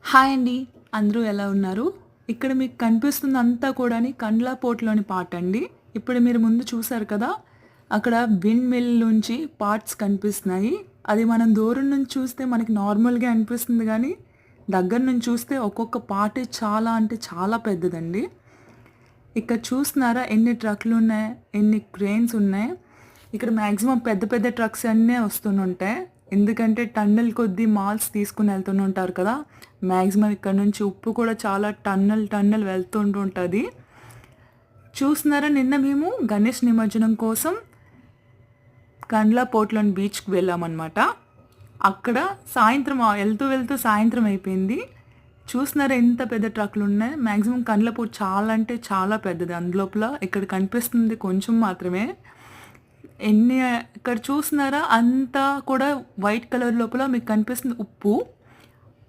Hi అండి. అందరూ ఎలా ఉన్నారు? ఇక్కడ మీకు కనిపిస్తుందంతా కూడాని కండ్లాపోటులోని పార్ట్ అండి. ఇప్పుడు మీరు ముందు చూసారు కదా! అక్కడ విండ్ మిల్ నుంచి పార్ట్స్ కనిపిస్తున్నాయి. అది మనం దూరం నుంచి చూస్తే మనకి నార్మల్‌గా అనిపిస్తుంది గానీ, దగ్గర నుంచి చూస్తే ఒక్కొక్క పార్టే చాలా అంటే చాలా పెద్దదండి. ఇక్కడ చూస్తున్నారా ఎన్ని ట్రక్‌లున్నాయి, ఎన్ని క్రేన్స్ ఉన్నాయి. ఇక్కడ మాక్సిమం పెద్ద పెద్ద ట్రక్స్ అన్నీ వస్తుంటాయి. ఎందుకంటే టన్నుల కొద్దీ మాల్స్ తీసుకొని వెళ్తుంటారు కదా! మాక్సిమం ఇక్కడ నుంచి ఉప్పు కూడా చాలా టన్నులు వెళ్తుంటుంటది. చూస్తున్నారా నిన్న మేము గణేష్ నిమజ్జనం కోసం కండ్లాపోట్లోని బీచ్‌కి వెళ్ళామన్నమాట. అక్కడ సాయంత్రం వెళ్తూ సాయంత్రం అయిపోయింది. చూస్తున్నారా ఎంత పెద్ద ట్రక్‌లున్నాయి. మాక్సిమం కండ్లపోటు చాలా అంటే చాలా పెద్దది. అందులోపల ఇక్కడ కనిపిస్తుంది కొంచెం మాత్రమే. ఎన్ని ఇక్కడ చూస్తున్నారా అంతా కూడా వైట్ కలర్ లోపల మీకు కనిపిస్తుంది ఉప్పు.